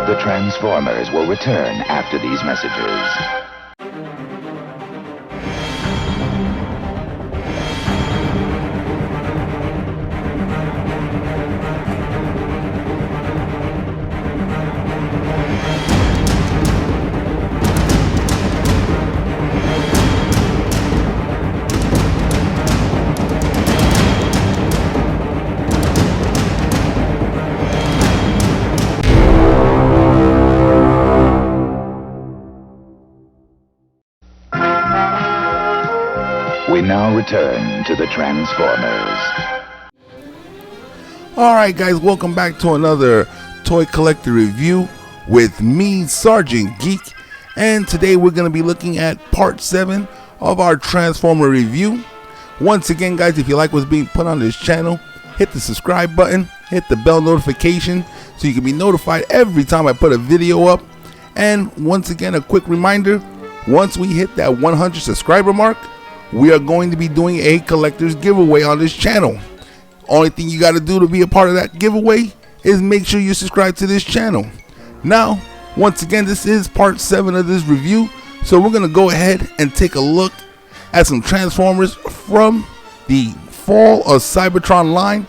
The Transformers will return after these messages. We now return to the Transformers. Alright guys, welcome back to another toy collector review with me, Sergeant Geek, and today we're going to be looking at part 7 of our Transformer review. Once again guys, if you like what's being put on this channel, hit the subscribe button, hit the bell notification so you can be notified every time I put a video up. And once again, a quick reminder, once we hit that 100 subscriber mark, we are going to be doing a collector's giveaway on this channel. Only thing you got to do to be a part of that giveaway is make sure you subscribe to this channel. Now, once again, this is part 7 of this review, so we're going to go ahead and take a look at some Transformers from the Fall of Cybertron line.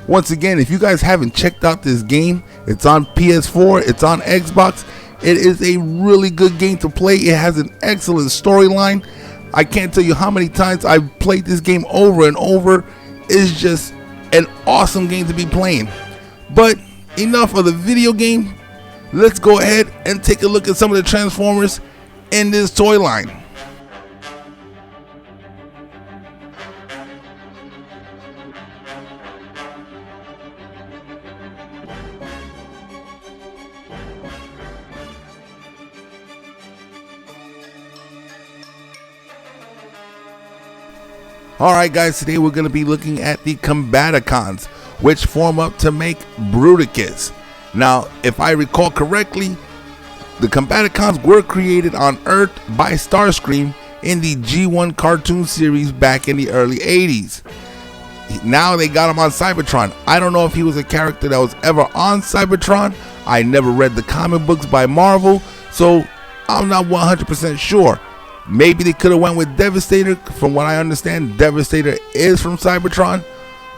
Once again, if you guys haven't checked out this game, it's on PS4, it's on Xbox. It is a really good game to play. It has an excellent storyline. I can't tell you how many times I've played this game over and over. It's just an awesome game to be playing. But enough of the video game. Let's go ahead and take a look at some of the Transformers in this toy line. Alright guys, today we're going to be looking at the Combaticons, which form up to make Bruticus. Now, if I recall correctly, the Combaticons were created on Earth by Starscream in the G1 cartoon series back in the early 80s. Now they got him on Cybertron. I don't know if he was a character that was ever on Cybertron. I never read the comic books by Marvel, so I'm not 100% sure. Maybe they could have went with Devastator. From what I understand, Devastator is from Cybertron.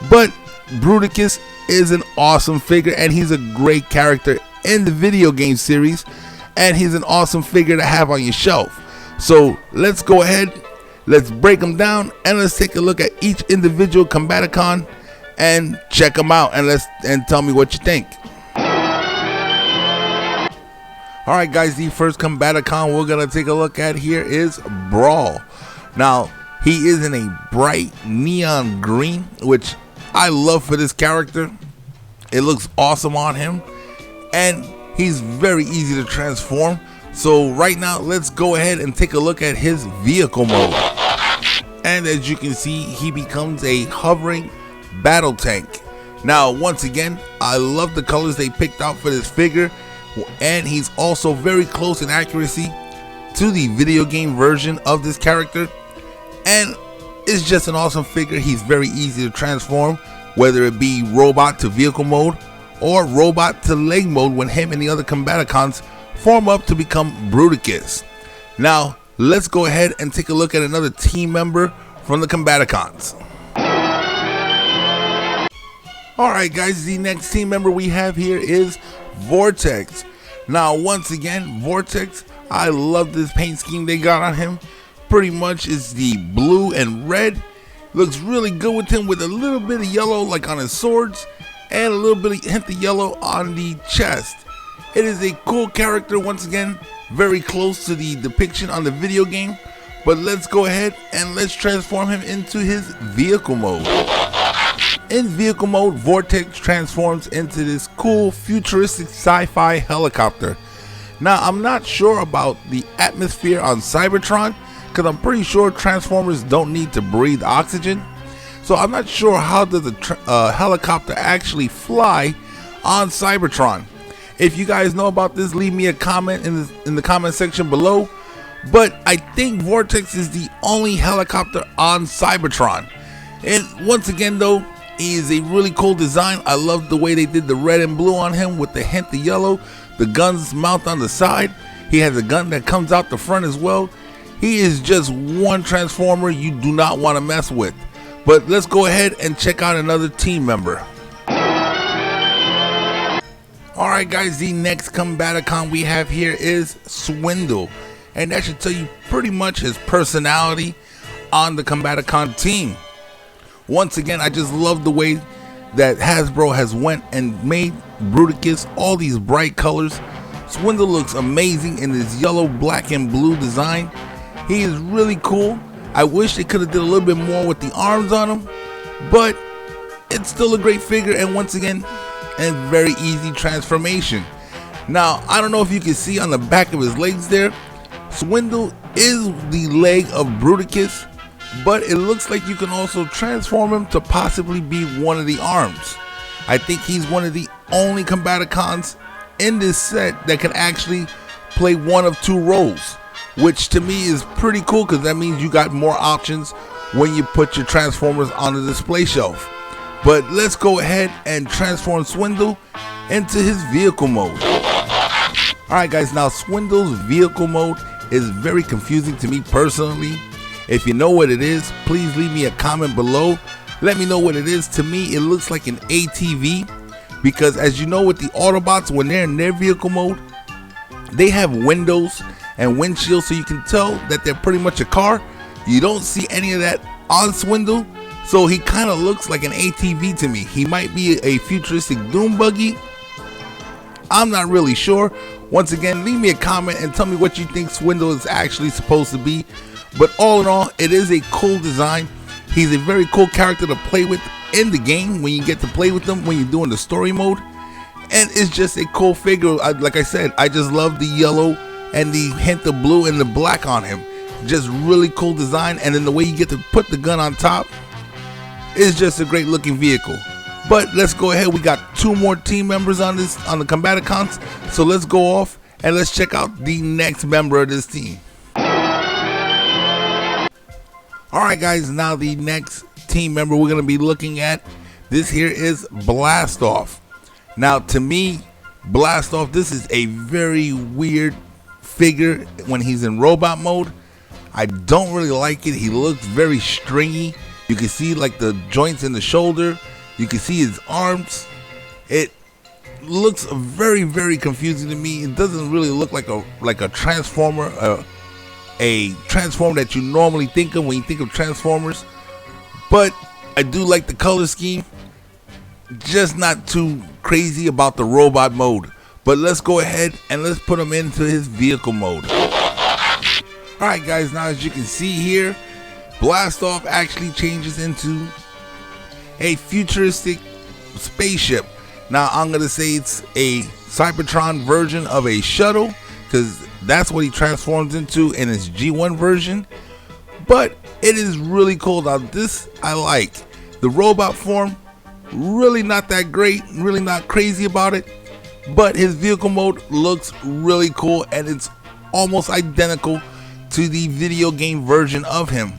But Bruticus is an awesome figure, and he's a great character in the video game series. And he's an awesome figure to have on your shelf. So let's go ahead, let's break them down, and let's take a look at each individual Combaticon and check them out, and tell me what you think. Alright guys, the first Combaticon we're going to take a look at here is Brawl. Now, he is in a bright neon green, which I love for this character. It looks awesome on him, and he's very easy to transform. So right now, let's go ahead and take a look at his vehicle mode. And as you can see, he becomes a hovering battle tank. Now, once again, I love the colors they picked out for this figure. And he's also very close in accuracy to the video game version of this character, and it's just an awesome figure. He's very easy to transform, whether it be robot to vehicle mode or robot to leg mode, when him and the other Combaticons form up to become Bruticus. Now let's go ahead and take a look at another team member from the Combaticons. Alright guys, the next team member we have here is Vortex. Now once again, Vortex, I love this paint scheme they got on him. Pretty much is the blue and red. Looks really good with him, with a little bit of yellow like on his swords, and a little bit of hint of yellow on the chest. It is a cool character, once again, very close to the depiction on the video game. But let's go ahead and let's transform him into his vehicle mode. In vehicle mode, Vortex transforms into this cool futuristic sci-fi helicopter. Now, I'm not sure about the atmosphere on Cybertron, because I'm pretty sure Transformers don't need to breathe oxygen. So I'm not sure how does a helicopter actually fly on Cybertron. If you guys know about this, leave me a comment in the comment section below. But I think Vortex is the only helicopter on Cybertron. And once again though, he is a really cool design. I love the way they did the red and blue on him with the hint of yellow. the guns mount on the side. He has a gun that comes out the front as well. He is just one Transformer you do not want to mess with. But let's go ahead and check out another team member. Alright guys, the next Combaticon we have here is Swindle. And that should tell you pretty much his personality on the Combaticon team. Once again, I just love the way that Hasbro has went and made Bruticus all these bright colors. Swindle looks amazing in his yellow, black, and blue design. He is really cool. I wish they could have did a little bit more with the arms on him, but it's still a great figure, and once again, a very easy transformation. Now, I don't know if you can see on the back of his legs there, Swindle is the leg of Bruticus, but it looks like you can also transform him to possibly be one of the arms. I think he's one of the only Combaticons in this set that can actually play one of two roles, which to me is pretty cool because that means you got more options when you put your Transformers on the display shelf. But let's go ahead and transform Swindle into his vehicle mode. Alright guys, now Swindle's vehicle mode is very confusing to me personally. If you know what it is, please leave me a comment below. Let me know what it is. To me, it looks like an ATV because as you know with the Autobots, when they're in their vehicle mode, they have windows and windshields so you can tell that they're pretty much a car. You don't see any of that on Swindle, so he kind of looks like an ATV to me. He might be a futuristic Doom buggy. I'm not really sure. Once again, leave me a comment and tell me what you think Swindle is actually supposed to be. But all in all, it is a cool design. He's a very cool character to play with in the game when you get to play with them when you're doing the story mode. And it's just a cool figure. Like I said, I just love the yellow and the hint of blue and the black on him. Just really cool design. And then the way you get to put the gun on top is just a great looking vehicle. But let's go ahead. We got two more team members on the Combaticons. So let's go off and let's check out the next member of this team. Alright guys, now the next team member we're going to be looking at, this here is Blastoff. Now to me, Blastoff, this is a very weird figure when he's in robot mode. I don't really like it. He looks very stringy. You can see like the joints in the shoulder. You can see his arms. It looks very, very confusing to me. It doesn't really look like a Transformer, a Transformer that you normally think of when you think of Transformers. But I do like the color scheme. Just not too crazy about the robot mode. But let's go ahead and let's put him into his vehicle mode. Alright guys, now as you can see here, Blastoff actually changes into a futuristic spaceship. Now I'm going to say it's a Cybertron version of a shuttle, because that's what he transforms into in his G1 version. But it is really cool. Now this I like. The robot form, really not that great, really not crazy about it. But his vehicle mode looks really cool, and it's almost identical to the video game version of him.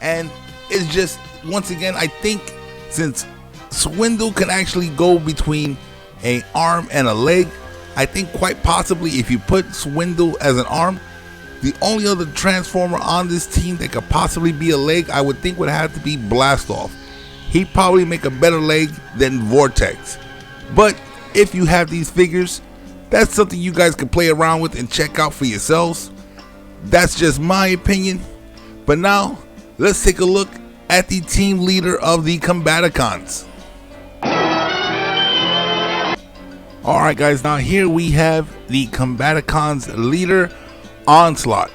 And it's just, once again, I think since Swindle can actually go between an arm and a leg, I think quite possibly if you put Swindle as an arm, the only other Transformer on this team that could possibly be a leg, I would think would have to be Blastoff. He'd probably make a better leg than Vortex. But if you have these figures, that's something you guys can play around with and check out for yourselves. That's just my opinion. But now, let's take a look at the team leader of the Combaticons. Alright guys, now here we have the Combaticons leader, Onslaught.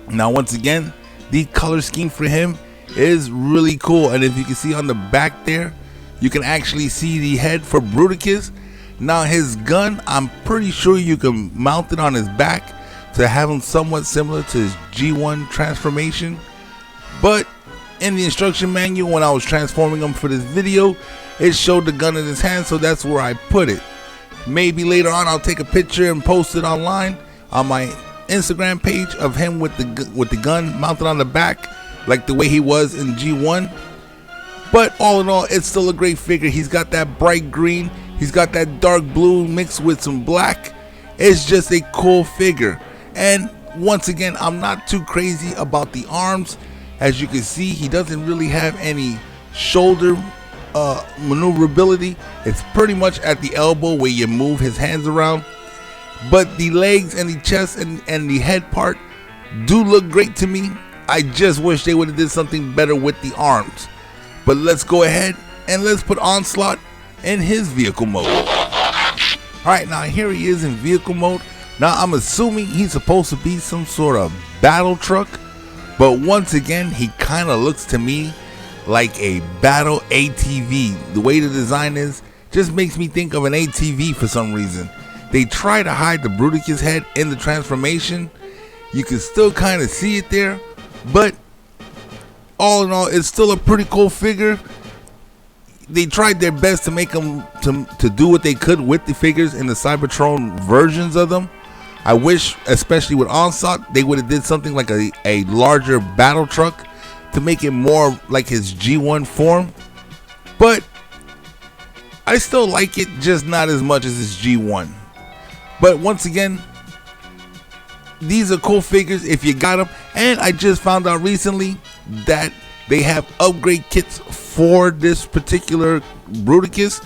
Now once again, the color scheme for him is really cool. And if you can see on the back there, you can actually see the head for Bruticus. Now his gun, I'm pretty sure you can mount it on his back to have him somewhat similar to his G1 transformation. But in the instruction manual, when I was transforming him for this video, it showed the gun in his hand, so that's where I put it. Maybe later on I'll take a picture and post it online on my Instagram page of him with the gun mounted on the back, like the way he was in G1. But all in all, it's still a great figure. He's got that bright green, he's got that dark blue mixed with some black, It's just a cool figure. And once again, I'm not too crazy about the arms. As you can see, he doesn't really have any shoulder maneuverability. It's pretty much at the elbow where you move his hands around. But the legs and the chest and the head part do look great to me. I just wish they would have did something better with the arms. But let's go ahead and let's put Onslaught in his vehicle mode. Alright, now here he is in vehicle mode. Now I'm assuming he's supposed to be some sort of battle truck. But once again, he kind of looks to me like a battle ATV. The way the design is just makes me think of an ATV for some reason. They try to hide the Bruticus head in the transformation. You can still kind of see it there, but all in all, it's still a pretty cool figure. They tried their best to make them to do what they could with the figures in the Cybertron versions of them. I wish, especially with Onslaught, they would have did something like a larger battle truck to make it more like his G1 form. But I still like it, just not as much as his G1. But once again, these are cool figures if you got them. And I just found out recently that they have upgrade kits for this particular Bruticus.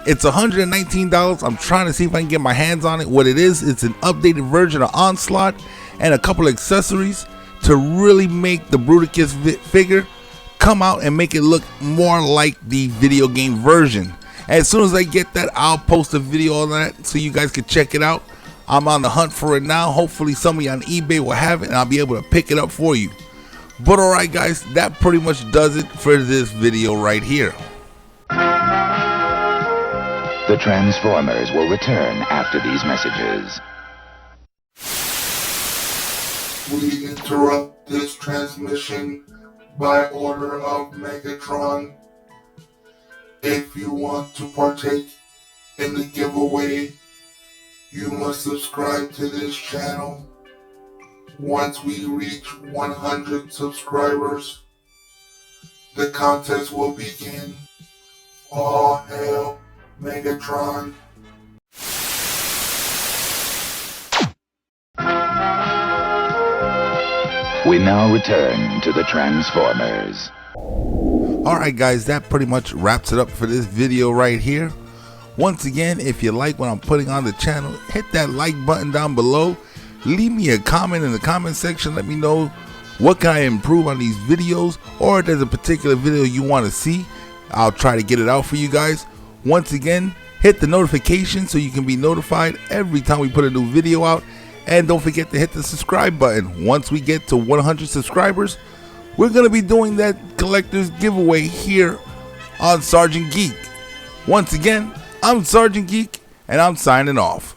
It's $119. I'm trying to see if I can get my hands on it. What it is, it's an updated version of Onslaught and a couple of accessories to really make the Bruticus figure come out and make it look more like the video game version. As soon as I get that, I'll post a video on that so you guys can check it out. I'm on the hunt for it now. Hopefully somebody on eBay will have it and I'll be able to pick it up for you. But alright guys, that pretty much does it for this video right here. The Transformers will return after these messages. We interrupt this transmission by order of Megatron. If you want to partake in the giveaway, you must subscribe to this channel. Once we reach 100 subscribers, the contest will begin. All hail Megatron. We now return to the Transformers. Alright guys, that pretty much wraps it up for this video right here. Once again, if you like what I'm putting on the channel, hit that like button down below. Leave me a comment in the comment section. Let me know what can I improve on these videos, or if there's a particular video you want to see, I'll try to get it out for you guys. Once again, hit the notification so you can be notified every time we put a new video out. And don't forget to hit the subscribe button. Once we get to 100 subscribers, we're going to be doing that collector's giveaway here on Sergeant Geek. Once again, I'm Sergeant Geek, and I'm signing off.